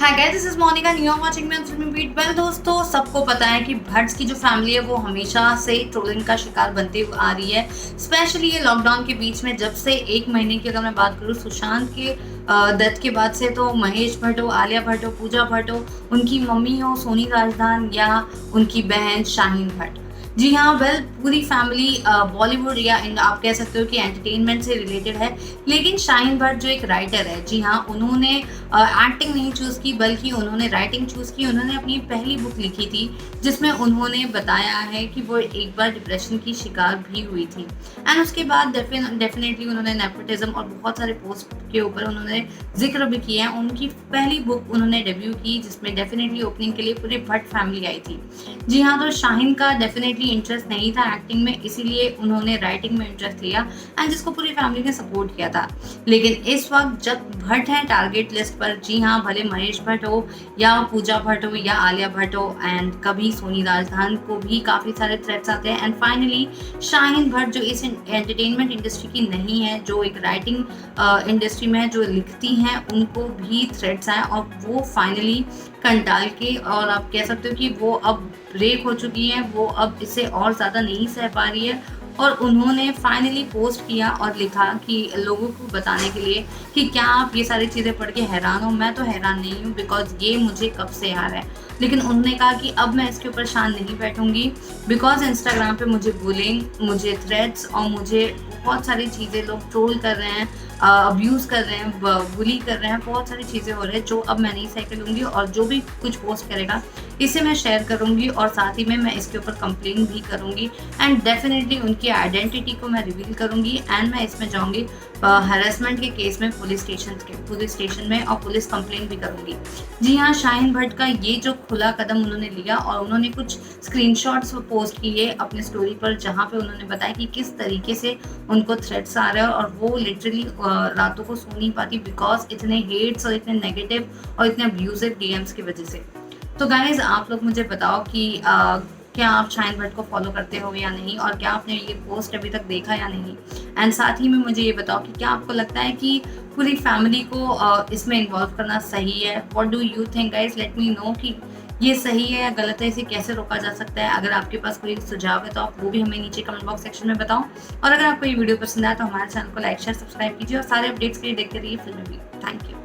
Hi guys, this is Monica you are watching me on Filmibeat. Well दोस्तों, सबको पता है कि भट्ट्स की जो फैमिली है वो हमेशा से ट्रोलिंग का शिकार बनती हुई आ रही है। स्पेशली ये लॉकडाउन के बीच में, जब से 1 महीने की अगर मैं बात करूँ सुशांत के डेथ के बाद से, तो महेश भट्ट हो, आलिया भट्ट हो, पूजा भट्ट हो, उनकी मम्मी हो सोनी राजदान, या उनकी बहन शाहीन भट्ट, जी हाँ, वेल पूरी फैमिली बॉलीवुड या आप कह सकते हो कि एंटरटेनमेंट से रिलेटेड है। लेकिन शाहीन भट्ट जो एक राइटर है, जी हाँ, उन्होंने एक्टिंग नहीं चूज़ की बल्कि उन्होंने राइटिंग चूज़ की। उन्होंने अपनी पहली बुक लिखी थी जिसमें उन्होंने बताया है कि वो एक बार डिप्रेशन की शिकार भी हुई थी, एंड उसके बाद डेफिनेटली उन्होंने नेपोटिज्म और बहुत सारे पोस्ट के ऊपर उन्होंने जिक्र भी किया है। उनकी पहली बुक उन्होंने डेब्यू की जिसमें डेफिनेटली ओपनिंग के लिए पूरी भट्ट फैमिली आई थी। जी हाँ, तो शाहीन का डेफिनेटली इंटरेस्ट नहीं था एक्टिंग में, इसीलिए उन्होंने राइटिंग में इंटरेस्ट लिया, एंड जिसको पूरी फैमिली ने सपोर्ट किया था। लेकिन इस वक्त जब भट्ट है टारगेट लिस्ट पर, जी हाँ, भले महेश भट्ट हो या पूजा भट्ट हो या आलिया भट्ट हो, एंड कभी सोनी राजदान को भी काफ़ी सारे थ्रेट्स आते हैं, एंड फाइनली शाहीन भट्ट जो इस एंटरटेनमेंट इंडस्ट्री की नहीं है, जो एक राइटिंग इंडस्ट्री में है, जो लिखती हैं, उनको भी थ्रेट्स आए, और वो फाइनली कंटाल के, और आप कह सकते हो कि वो अब ब्रेक हो चुकी हैं, वो अब इसे और ज़्यादा नहीं सह पा रही है, और उन्होंने फाइनली पोस्ट किया और लिखा कि लोगों को बताने के लिए कि क्या आप ये सारी चीज़ें पढ़ के हैरान हो। मैं तो हैरान नहीं हूँ, बिकॉज ये मुझे कब से आ रहा है। लेकिन उन्होंने कहा कि अब मैं इसके ऊपर शांत नहीं बैठूंगी, बिकॉज इंस्टाग्राम पे मुझे बुलिंग, मुझे थ्रेड्स और मुझे बहुत सारी चीज़ें लोग ट्रोल कर रहे हैं, अब्यूज़ कर रहे हैं, बुली कर रहे हैं, बहुत सारी चीज़ें हो रही हैं जो अब मैं नहीं सह कर लूँगी, और जो भी कुछ पोस्ट करेगा इसे मैं शेयर करूँगी, और साथ ही में मैं इसके ऊपर कंप्लेन भी करूँगी, एंड डेफिनेटली उनकी आइडेंटिटी को मैं रिवील करूँगी, एंड मैं इसमें जाऊँगी हरासमेंट के केस में पुलिस स्टेशन में, और पुलिस कंप्लेन भी करूँगी। जी हाँ, शाहीन भट्ट का ये जो खुला कदम उन्होंने लिया, और उन्होंने कुछ स्क्रीनशॉट्स पोस्ट किए अपने स्टोरी पर जहाँ पे उन्होंने बताया कि किस तरीके से उनको थ्रेट्स आ रहे हैं, और वो लिटरली रातों को सो नहीं पाती बिकॉज इतने हेट्स और इतने नेगेटिव और इतने अब्यूजिव डीएम्स की वजह से। तो गाइज, आप लोग मुझे बताओ कि क्या आप शाहीन भट्ट को फॉलो करते हो या नहीं, और क्या आपने ये पोस्ट अभी तक देखा या नहीं, एंड साथ ही में मुझे ये बताओ कि क्या आपको लगता है कि पूरी फैमिली को इसमें इन्वॉल्व करना सही है। What do you think guys, let me know कि ये सही है या गलत है, इसे कैसे रोका जा सकता है। अगर आपके पास कोई सुझाव है तो आप वो भी हमें नीचे कमेंट बॉक्स सेक्शन में बताओ, और अगर आपको ये वीडियो पसंद आया तो हमारे चैनल को लाइक शेयर सब्सक्राइब कीजिए, और सारे अपडेट्स के लिए देखते रहिए फिल्मी बीट। Thank you.